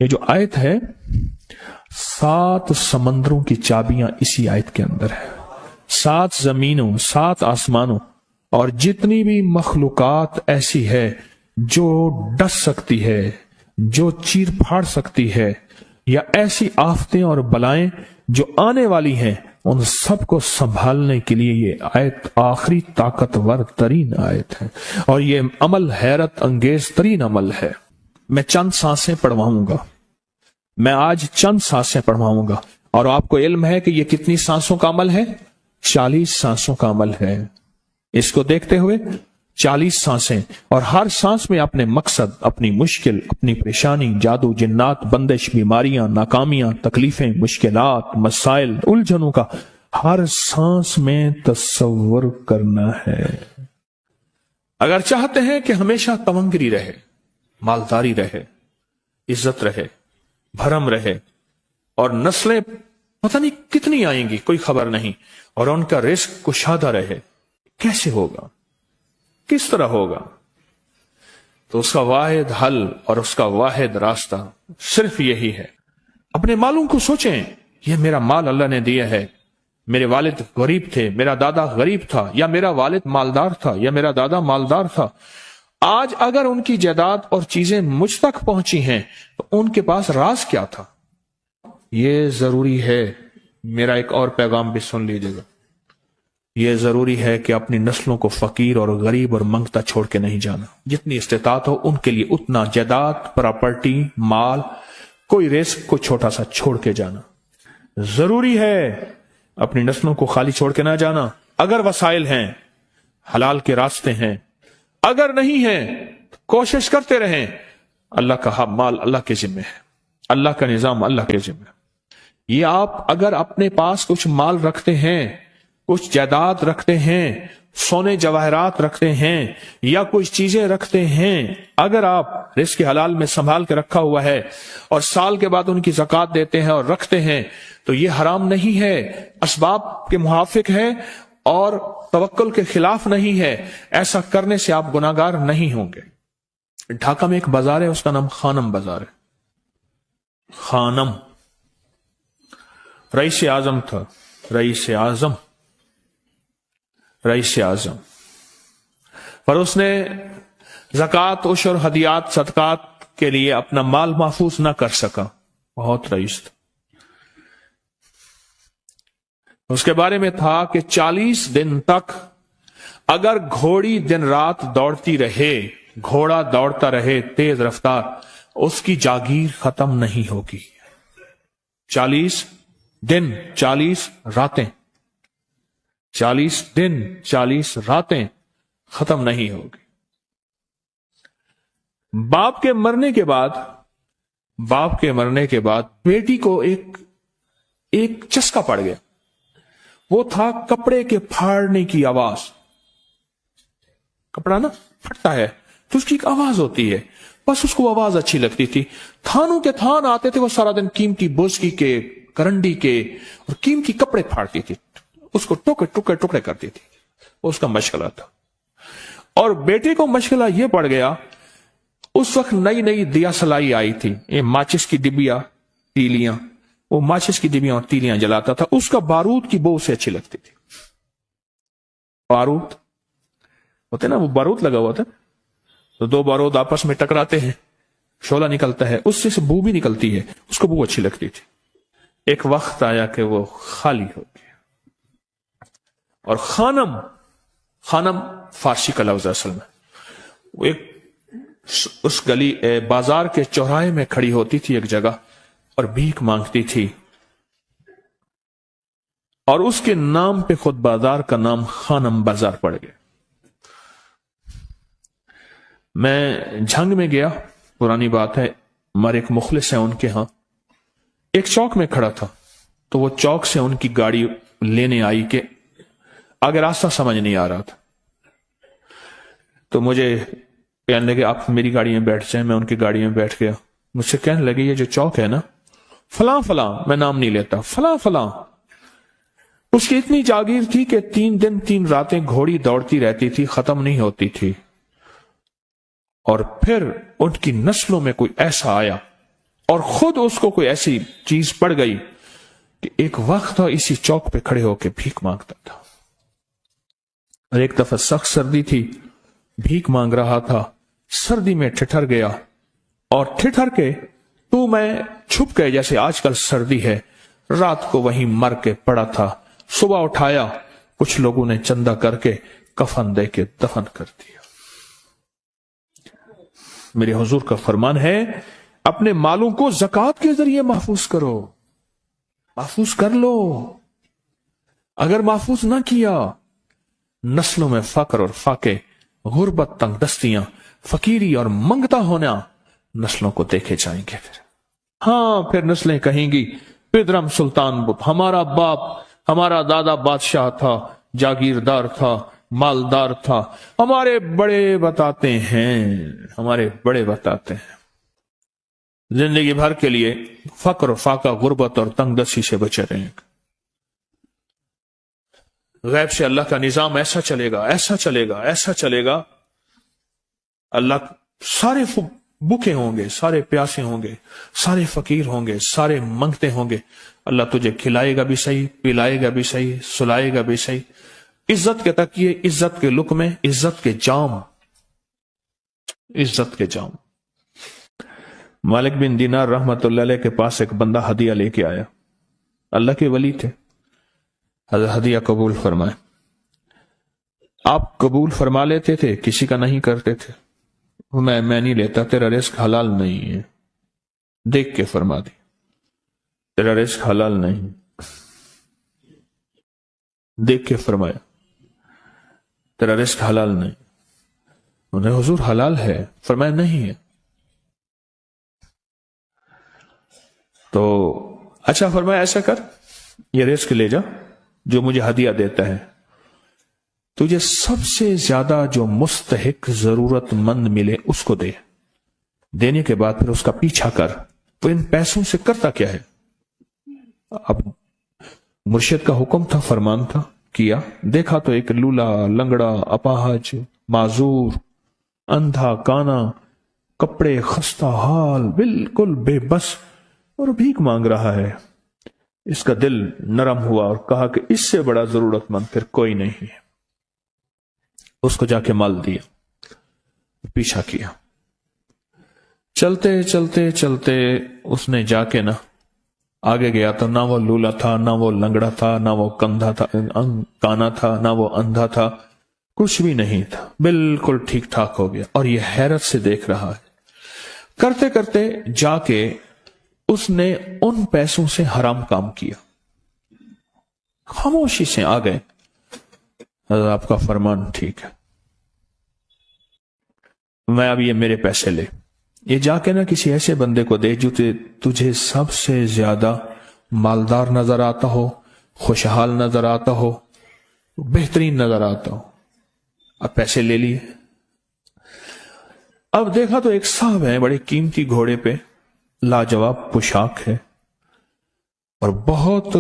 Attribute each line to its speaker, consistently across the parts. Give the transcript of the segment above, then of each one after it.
Speaker 1: یہ جو آیت ہے 7 سمندروں کی چابیاں اسی آیت کے اندر ہے. 7 زمینوں 7 آسمانوں اور جتنی بھی مخلوقات ایسی ہے جو ڈس سکتی ہے، جو چیر پھاڑ سکتی ہے، یا ایسی آفتیں اور بلائیں جو آنے والی ہیں، ان سب کو سنبھالنے کے لیے یہ آیت آخری طاقتور ترین آیت ہے. اور یہ عمل حیرت انگیز ترین عمل ہے. میں چند سانسیں پڑھواؤں گا، میں آج چند سانسیں پڑھواؤں گا، اور آپ کو علم ہے کہ یہ کتنی سانسوں کا عمل ہے؟ 40 سانسوں کا عمل ہے. اس کو دیکھتے ہوئے 40 سانسیں، اور ہر سانس میں اپنے مقصد، اپنی مشکل، اپنی پریشانی، جادو، جنات، بندش، بیماریاں، ناکامیاں، تکلیفیں، مشکلات، مسائل، الجھنوں کا ہر سانس میں تصور کرنا ہے. اگر چاہتے ہیں کہ ہمیشہ تمنگری رہے، مالداری رہے، عزت رہے، بھرم رہے، اور نسلیں پتہ نہیں کتنی آئیں گی کوئی خبر نہیں، اور ان کا رزق کشادہ رہے، کیسے ہوگا؟ کس طرح ہوگا؟ تو اس کا واحد حل اور اس کا واحد راستہ صرف یہی ہے. اپنے مالوں کو سوچیں، یہ میرا مال اللہ نے دیا ہے. میرے والد غریب تھے، میرا دادا غریب تھا، یا میرا والد مالدار تھا، یا میرا دادا مالدار تھا. آج اگر ان کی جائیداد اور چیزیں مجھ تک پہنچی ہیں تو ان کے پاس راز کیا تھا؟ یہ ضروری ہے. میرا ایک اور پیغام بھی سن لیجیے گا. یہ ضروری ہے کہ اپنی نسلوں کو فقیر اور غریب اور منگتا چھوڑ کے نہیں جانا. جتنی استطاعت ہو ان کے لیے اتنا جائیداد، پراپرٹی، مال، کوئی رزق کو چھوٹا سا چھوڑ کے جانا ضروری ہے. اپنی نسلوں کو خالی چھوڑ کے نہ جانا. اگر وسائل ہیں، حلال کے راستے ہیں، اگر نہیں ہیں کوشش کرتے رہیں. اللہ کا مال اللہ کے ذمہ ہے، اللہ کا نظام اللہ کے ذمہ ہے. یہ آپ اگر اپنے پاس کچھ مال رکھتے ہیں، کچھ جائیداد رکھتے ہیں، سونے جواہرات رکھتے ہیں، یا کچھ چیزیں رکھتے ہیں، اگر آپ رزق حلال میں سنبھال کے رکھا ہوا ہے اور سال کے بعد ان کی زکوٰۃ دیتے ہیں اور رکھتے ہیں، تو یہ حرام نہیں ہے، اسباب کے موافق ہے اور توکل کے خلاف نہیں ہے. ایسا کرنے سے آپ گناہگار نہیں ہوں گے. ڈھاکہ میں ایک بازار ہے، اس کا نام خانم بازار ہے. خانم رئیس اعظم تھا، رئیس اعظم، پر اس نے زکوٰۃ، عشر، ہدیات، صدقات کے لیے اپنا مال محفوظ نہ کر سکا. بہت رئیس تھا. اس کے بارے میں تھا کہ 40 دن تک اگر گھوڑی دن رات دوڑتی رہے، گھوڑا دوڑتا رہے تیز رفتار، اس کی جاگیر ختم نہیں ہوگی. 40 دن 40 راتیں، 40 دن 40 راتیں ختم نہیں ہوگی. باپ کے مرنے کے بعد بیٹی کو ایک چسکا پڑ گیا. وہ تھا کپڑے کے پھاڑنے کی آواز. کپڑا نا پھٹتا ہے تو اس کی ایک آواز ہوتی ہے، بس اس کو آواز اچھی لگتی تھی. تھانوں کے تھان آتے تھے، وہ سارا دن قیمتی بوسکی کے، کرنڈی کے اور قیمتی کپڑے پھاڑتی تھی، اس کو ٹکڑے کرتی تھی. وہ اس کا مشغلہ تھا. اور بیٹے کو مشغلہ یہ پڑ گیا، اس وقت نئی دیا سلائی آئی تھی، یہ ماچس کی ڈبیاں، تیلیاں، وہ ماچس کی ڈبیاں اور تیلیاں جلاتا تھا. اس کا بارود کی بو سے اچھی لگتی تھی. بارود ہوتے نا، وہ بارود لگا ہوا تھا تو 2 بارود آپس میں ٹکراتے ہیں، شعلہ نکلتا ہے، اس سے بو بھی نکلتی ہے، اس کو بو اچھی لگتی تھی. ایک وقت آیا کہ وہ خالی ہو گیا. اور خانم فارسی کا لفظ اصل میں، وہ ایک اس گلی بازار کے چوراہے میں کھڑی ہوتی تھی ایک جگہ اور بھیک مانگتی تھی، اور اس کے نام پہ خود بازار کا نام خانم بازار پڑ گیا. میں جھنگ میں گیا، پرانی بات ہے، ہمارے ایک مخلص ہیں ان کے ہاں، ایک چوک میں کھڑا تھا، تو وہ چوک سے ان کی گاڑی لینے آئی کہ آگے راستہ سمجھ نہیں آ رہا تھا. تو مجھے کہنے لگے آپ میری گاڑی میں بیٹھ جائیں. میں ان کی گاڑی میں بیٹھ گیا. مجھ سے کہنے لگے یہ جو چوک ہے نا، فلاں فلاں، میں نام نہیں لیتا، فلاں فلاں، اس کی اتنی جاگیر تھی کہ 3 دن 3 راتیں گھوڑی دوڑتی رہتی تھی، ختم نہیں ہوتی تھی. اور پھر ان کی نسلوں میں کوئی ایسا آیا اور خود اس کو کوئی ایسی چیز پڑ گئی کہ ایک وقت تھا اسی چوک پہ کھڑے ہو کے بھیک مانگتا تھا. اور ایک دفعہ سخت سردی تھی، بھیک مانگ رہا تھا، سردی میں ٹھٹر گیا، اور ٹھٹر کے تو میں چھپ گئے جیسے آج کل سردی ہے. رات کو وہیں مر کے پڑا تھا. صبح اٹھایا، کچھ لوگوں نے چندہ کر کے کفن دے کے دفن کر دیا. میرے حضور کا فرمان ہے اپنے مالوں کو زکوٰۃ کے ذریعے محفوظ کرو، محفوظ کر لو. اگر محفوظ نہ کیا، نسلوں میں فقر اور فاقے، غربت، تنگ دستیاں، فقیری اور منگتا ہونا نسلوں کو دیکھے جائیں گے. پھر نسلیں کہیں گی پدرم سلطان بت، ہمارا باپ، ہمارا دادا بادشاہ تھا، جاگیردار تھا، مالدار تھا. ہمارے بڑے بتاتے ہیں زندگی بھر کے لیے فقر، فاقہ، غربت اور تنگ دستی سے بچے رہیں گے. غیب سے اللہ کا نظام ایسا چلے گا، ایسا چلے گا، ایسا چلے گا. اللہ سارے بھوکے ہوں گے، سارے پیاسے ہوں گے، سارے فقیر ہوں گے، سارے منگتے ہوں گے. اللہ تجھے کھلائے گا بھی صحیح، پلائے گا بھی صحیح، سلائے گا بھی صحیح. عزت کے تکیے، عزت کے لقمے، عزت کے جام، عزت کے جام. مالک بن دینار رحمت اللہ علیہ کے پاس ایک بندہ ہدیہ لے کے آیا. اللہ کے ولی تھے. حضرت ہدیہ قبول فرمائے. آپ قبول فرما لیتے تھے، کسی کا نہیں کرتے تھے. میں نہیں لیتا، تیرا رزق حلال نہیں ہے. دیکھ کے فرما دی، تیرا رزق حلال نہیں. دیکھ کے فرمایا تیرا رزق حلال نہیں. انہیں حضور حلال ہے، فرمایا نہیں ہے. تو اچھا فرمایا ایسا کر، یہ رزق لے جا جو مجھے ہدیہ دیتا ہے. تجھے سب سے زیادہ جو مستحق، ضرورت مند ملے اس کو دے. دینے کے بعد پھر اس کا پیچھا کر. تو ان پیسوں سے کرتا کیا ہے؟ اب مرشد کا حکم تھا، فرمان تھا، کیا. دیکھا تو ایک لولا، لنگڑا، اپاہج، معذور، اندھا، کانا، کپڑے خستہ حال، بالکل بے بس، اور بھیک مانگ رہا ہے. اس کا دل نرم ہوا اور کہا کہ اس سے بڑا ضرورت مند پھر کوئی نہیں ہے. اس کو جا کے مال دیا، پیچھا کیا. چلتے چلتے چلتے اس نے جا کے آگے گیا تو نہ وہ لولا تھا، نہ وہ لنگڑا تھا، نہ وہ کندھا تھا، کانا تھا، نہ وہ اندھا تھا، کچھ بھی نہیں تھا، بالکل ٹھیک ٹھاک ہو گیا. اور یہ حیرت سے دیکھ رہا ہے. کرتے کرتے جا کے اس نے ان پیسوں سے حرام کام کیا. خاموشی سے آ گئے، حضرت آپ کا فرمان ٹھیک ہے، میں اب یہ میرے پیسے لے. یہ جا کے کسی ایسے بندے کو دے جو تجھے سب سے زیادہ مالدار نظر آتا ہو، خوشحال نظر آتا ہو، بہترین نظر آتا ہو. اب پیسے لے لیے. اب دیکھا تو ایک صاحب ہے، بڑے قیمتی گھوڑے پہ، لاجواب پوشاک ہے، اور بہت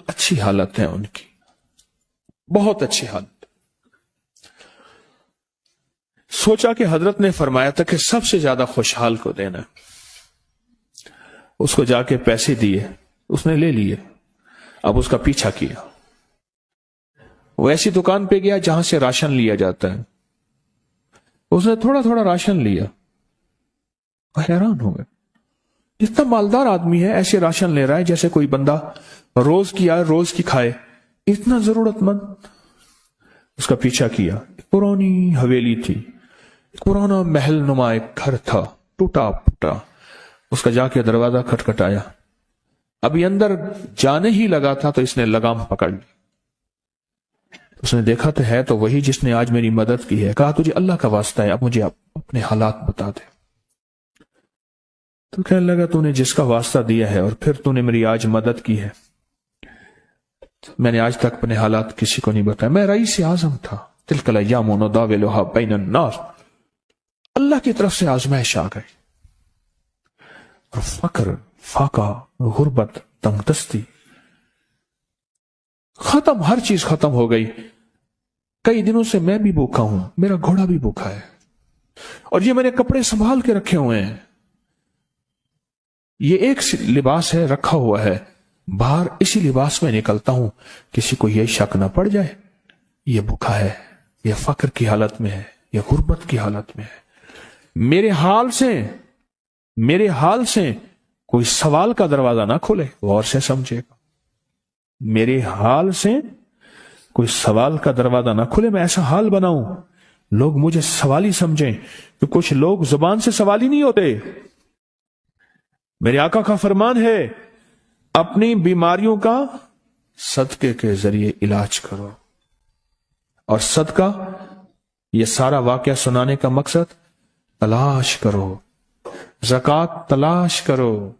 Speaker 1: اچھی حالت ہے ان کی، بہت اچھی حالت. سوچا کہ حضرت نے فرمایا تھا کہ سب سے زیادہ خوشحال کو دینا. اس کو جا کے پیسے دیے، اس نے لے لیے. اب اس کا پیچھا کیا. وہ ایسی دکان پہ گیا جہاں سے راشن لیا جاتا ہے. اس نے تھوڑا تھوڑا راشن لیا. حیران ہو گئے، اتنا مالدار آدمی ہے، ایسے راشن لے رہا ہے جیسے کوئی بندہ روز کی آئے روز کی کھائے، اتنا ضرورت مند. اس کا پیچھا کیا. پرانی حویلی تھی، پرانا محل نما ایک گھر تھا، ٹوٹا پھوٹا. اس کا جا کے دروازہ کھٹکھٹایا. ابھی اندر جانے ہی لگا تھا تو اس نے لگام پکڑ لی. اس نے دیکھا تو ہے تو وہی جس نے آج میری مدد کی ہے. کہا تجھے اللہ کا واسطہ ہے، اب مجھے اپنے حالات بتا دے. تو کہنے لگا تو نے جس کا واسطہ دیا ہے اور پھر تو نے میری آج مدد کی ہے، میں نے آج تک اپنے حالات کسی کو نہیں بتایا. میں رئیس اعظم تھا. تلک الایام نداولها بین الناس. اللہ کی طرف سے آزمائش آ گئی، اور فقر، فاقہ، غربت، تنگ دستی ختم، ہر چیز ختم ہو گئی. کئی دنوں سے میں بھی بھوکا ہوں، میرا گھوڑا بھی بھوکا ہے، اور یہ میں نے کپڑے سنبھال کے رکھے ہوئے ہیں. یہ ایک لباس ہے رکھا ہوا ہے، باہر اسی لباس میں نکلتا ہوں، کسی کو یہ شک نہ پڑ جائے یہ بھوکا ہے، یہ فقر کی حالت میں ہے، یہ غربت کی حالت میں ہے۔ میرے حال سے کوئی سوال کا دروازہ نہ کھولے، غور سے سمجھے گا، میرے حال سے کوئی سوال کا دروازہ نہ کھلے، میں ایسا حال بناؤں لوگ مجھے سوالی سمجھیں، تو کچھ لوگ زبان سے سوالی نہیں ہوتے۔ میرے آقا کا فرمان ہے اپنی بیماریوں کا صدقے کے ذریعے علاج کرو، اور صدقہ، یہ سارا واقعہ سنانے کا مقصد تلاش کرو، زکوٰۃ تلاش کرو،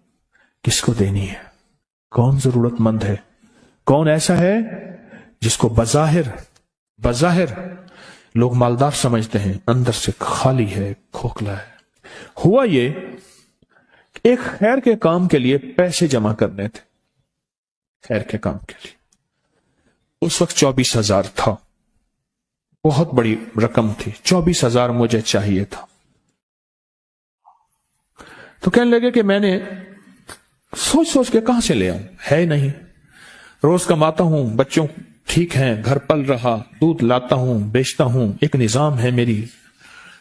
Speaker 1: کس کو دینی ہے، کون ضرورت مند ہے، کون ایسا ہے جس کو بظاہر لوگ مالدار سمجھتے ہیں، اندر سے خالی ہے، کھوکھلا ہے۔ ہوا یہ، ایک خیر کے کام کے لیے پیسے جمع کرنے تھے، خیر کے کام کے لیے اس وقت 24,000 تھا، بہت بڑی رقم تھی، 24,000 مجھے چاہیے تھا۔ تو کہنے لگے کہ میں نے سوچ کے کہاں سے لے آؤں، ہے نہیں، روز کماتا ہوں، بچوں ٹھیک ہیں، گھر پل رہا، دودھ لاتا ہوں، بیچتا ہوں، ایک نظام ہے، میری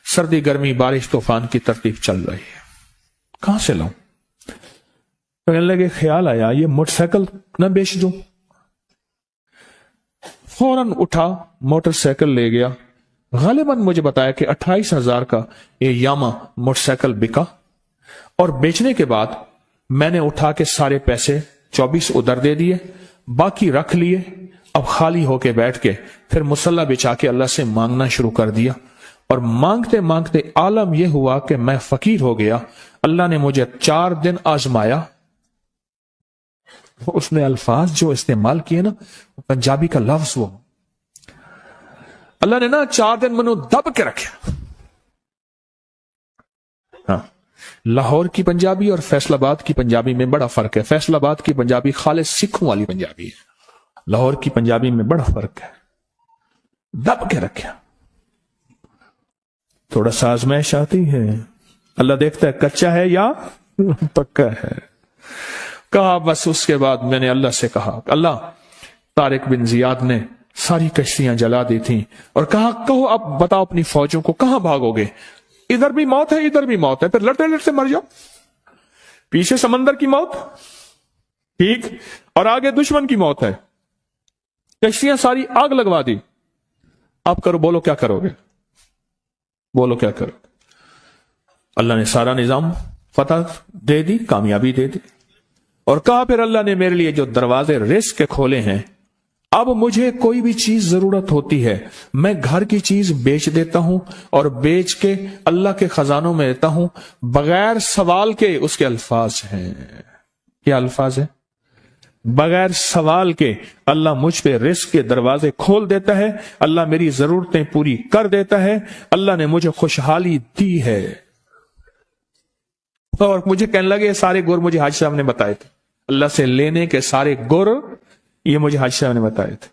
Speaker 1: سردی گرمی بارش طوفان کی ترتیب چل رہی ہے، کہاں سے لاؤں؟ تو کہنے لگے خیال آیا یہ موٹر سائیکل نہ بیچ دوں، فوراً اٹھا موٹر سائیکل لے گیا، غالباً مجھے بتایا کہ 28,000 کا یہ یاما موٹر سائیکل بکا، اور بیچنے کے بعد میں نے اٹھا کے سارے پیسے 24 ادھر دے دیے، باقی رکھ لیے، اب خالی ہو کے بیٹھ کے پھر مصلی بچھا کے اللہ سے مانگنا شروع کر دیا، اور مانگتے مانگتے عالم یہ ہوا کہ میں فقیر ہو گیا۔ اللہ نے مجھے 4 دن آزمایا، اس نے الفاظ جو استعمال کیے نا، پنجابی کا لفظ، وہ اللہ نے نا 4 دن منو دب کے رکھا۔ ہاں، لاہور کی پنجابی اور فیصل آباد کی پنجابی میں بڑا فرق ہے، فیصل آباد کی پنجابی خالص سکھوں والی پنجابی ہے، لاہور کی پنجابی میں بڑا فرق ہے، دب کے رکھا۔ تھوڑا سا آزمائش آتی ہے، اللہ دیکھتا ہے کچا ہے یا پکا ہے۔ کہا بس، اس کے بعد میں نے اللہ سے کہا، اللہ، طارق بن زیاد نے ساری کشتیاں جلا دی تھیں، اور کہا کہو اب بتاؤ اپنی فوجوں کو کہاں بھاگو گے، ادھر بھی موت ہے ادھر بھی موت ہے، پھر لڑتے لڑتے مر جاؤ، پیچھے سمندر کی موت، ٹھیک، اور آگے دشمن کی موت ہے، کشتیاں ساری آگ لگوا دی، آپ کرو، بولو کیا کرو گے، بولو کیا کرو۔ اللہ نے سارا نظام فتح دے دی، کامیابی دے دی، اور کہا پھر اللہ نے میرے لیے جو دروازے رزق کے کھولے ہیں، اب مجھے کوئی بھی چیز ضرورت ہوتی ہے، میں گھر کی چیز بیچ دیتا ہوں، اور بیچ کے اللہ کے خزانوں میں دیتا ہوں بغیر سوال کے۔ اس کے الفاظ ہیں، کیا الفاظ ہیں؟ بغیر سوال کے اللہ مجھ پہ رزق کے دروازے کھول دیتا ہے، اللہ میری ضرورتیں پوری کر دیتا ہے، اللہ نے مجھے خوشحالی دی ہے۔ اور مجھے کہنے لگے سارے گر مجھے حاجی صاحب نے بتائے تھے، اللہ سے لینے کے سارے گر یہ مجھے حاجی صاحب نے بتائے تھے۔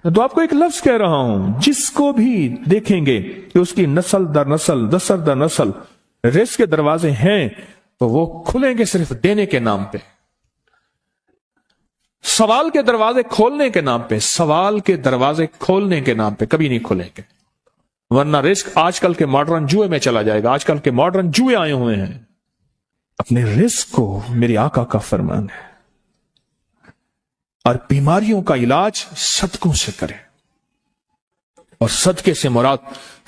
Speaker 1: تو آپ کو ایک لفظ کہہ رہا ہوں، جس کو بھی دیکھیں گے کہ اس کی نسل در نسل، نسل در نسل رزق کے دروازے ہیں، تو وہ کھلیں گے صرف دینے کے نام پہ، سوال کے دروازے کھولنے کے نام پہ، سوال کے دروازے کھولنے کے نام پہ کبھی نہیں کھلیں گے، ورنہ رزق آج کل کے ماڈرن جوئے میں چلا جائے گا۔ آج کل کے ماڈرن جوئے آئے ہوئے ہیں، اپنے رزق کو، میرے آقا کا فرمان ہے، اور بیماریوں کا علاج صدقوں سے کریں، اور صدقے سے مراد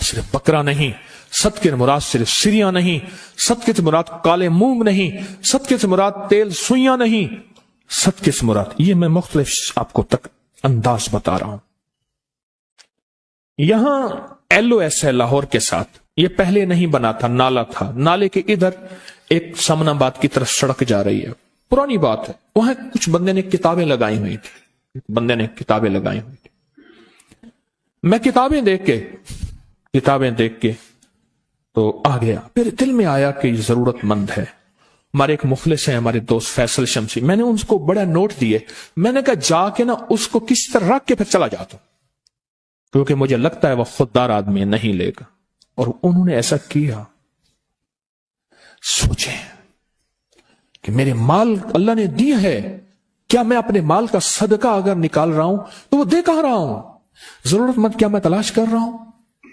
Speaker 1: صرف بکرا نہیں، صدقے سے مراد صرف سریاں نہیں، صدقے سے مراد کالے مونگ نہیں، صدقے سے مراد تیل سوئیاں نہیں، صدقے سے مراد، یہ میں مختلف آپ کو تک انداز بتا رہا ہوں۔ یہاں LOS ہے لاہور کے ساتھ، یہ پہلے نہیں بنا تھا، نالا تھا، نالے کے ادھر ایک سمن آباد کی طرف سڑک جا رہی ہے، پرانی بات ہے، وہاں کچھ بندے نے کتابیں لگائی ہوئی تھی، بندے نے کتابیں لگائی ہوئی تھی، میں کتابیں دیکھ کے تو آ گیا، پھر دل میں آیا کہ یہ ضرورت مند ہے۔ ہمارے ایک مخلص ہیں، ہمارے دوست فیصل شمسی، میں نے ان کو بڑا نوٹ دیے، میں نے کہا جا کے نا اس کو کسی طرح رکھ کے پھر چلا جاتا ہوں، کیونکہ مجھے لگتا ہے وہ خوددار آدمی نہیں لے گا، اور انہوں نے ایسا کیا۔ سوچیں کہ میرے مال اللہ نے دی ہے، کیا میں اپنے مال کا صدقہ اگر نکال رہا ہوں تو وہ دے کہاں رہا ہوں؟ ضرورت مند کیا میں تلاش کر رہا ہوں؟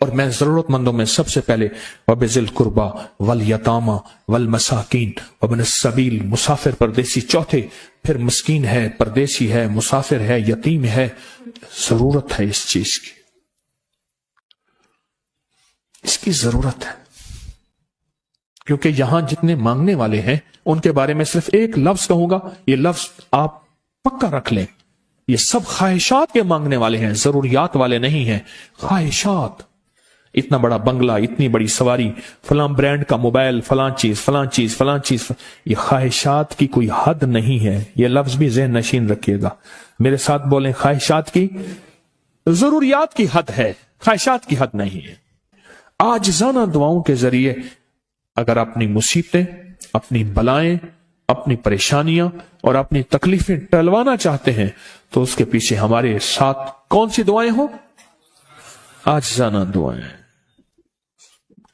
Speaker 1: اور میں ضرورت مندوں میں سب سے پہلے وَبِذِي الْقُرْبَى وَالْيَتَامَى وَالْمَسَاكِينَ وَابْنِ السَّبِيلِ، مسافر پردیسی چوتھے، پھر مسکین ہے، پردیسی ہے، مسافر ہے، یتیم ہے، ضرورت ہے اس چیز کی، اس کی ضرورت ہے۔ کیونکہ یہاں جتنے مانگنے والے ہیں ان کے بارے میں صرف ایک لفظ کہوں گا، یہ لفظ آپ پکا رکھ لیں، یہ سب خواہشات کے مانگنے والے ہیں، ضروریات والے نہیں ہیں، خواہشات۔ اتنا بڑا بنگلہ، اتنی بڑی سواری، فلاں برانڈ کا موبائل، فلاں چیز فلاں چیز فلاں چیز، یہ خواہشات کی کوئی حد نہیں ہے، یہ لفظ بھی ذہن نشین رکھیے گا، میرے ساتھ بولیں، خواہشات کی، ضروریات کی حد ہے، خواہشات کی حد نہیں ہے۔ عاجزانہ دعاؤں کے ذریعے اگر اپنی مصیبتیں، اپنی بلائیں، اپنی پریشانیاں اور اپنی تکلیفیں ٹلوانا چاہتے ہیں تو اس کے پیچھے ہمارے ساتھ کون سی دعائیں ہوں؟ عاجزانہ دعائیں،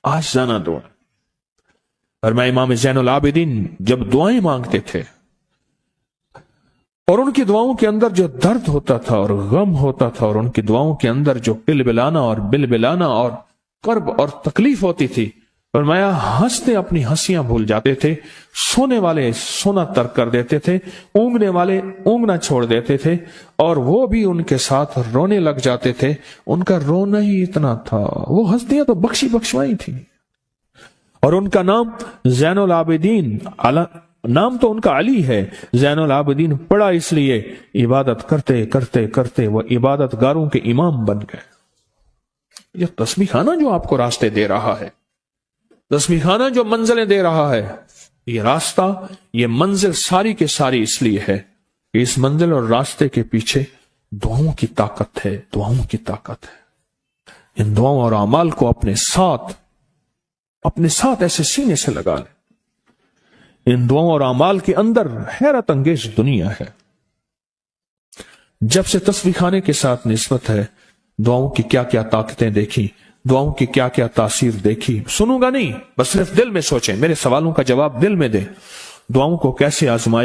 Speaker 1: عاجزانہ دعائیں۔ اور میں امام زین العابدین جب دعائیں مانگتے تھے اور ان کی دعاؤں کے اندر جو درد ہوتا تھا اور غم ہوتا تھا، اور ان کی دعاؤں کے اندر جو پلبلانا اور بلبلانا اور کرب اور تکلیف ہوتی تھی، فرمایا ہنستے اپنی ہنسیاں بھول جاتے تھے، سونے والے سونا ترک کر دیتے تھے، اونگنے والے اونگنا چھوڑ دیتے تھے، اور وہ بھی ان کے ساتھ رونے لگ جاتے تھے۔ ان کا رونا ہی اتنا تھا، وہ ہنسیاں تو بخشی بخشوائی تھی، اور ان کا نام زین العابدین، نام تو ان کا علی ہے، زین العابدین پڑا اس لیے عبادت کرتے کرتے کرتے وہ عبادت گاروں کے امام بن گئے۔ یہ تسبیح خانہ جو آپ کو راستے دے رہا ہے، تسبیح خانہ جو منزلیں دے رہا ہے، یہ راستہ، یہ منزل ساری کے ساری اس لیے ہے کہ اس منزل اور راستے کے پیچھے دعاؤں کی طاقت ہے، دعاؤں کی طاقت ہے۔ ان دعاؤں اور اعمال کو اپنے ساتھ ایسے سینے سے لگا لیں۔ ان دعاؤں اور اعمال کے اندر حیرت انگیز دنیا ہے۔ جب سے تسبیح خانے کے ساتھ نسبت ہے، دعاؤں کی کیا کیا طاقتیں دیکھی، دعاؤں کی کیا کیا تاثیر دیکھی، سنوں گا نہیں، بس صرف دل میں سوچیں، میرے سوالوں کا جواب دل میں دیں۔ دعاؤں کو کیسے آزمائے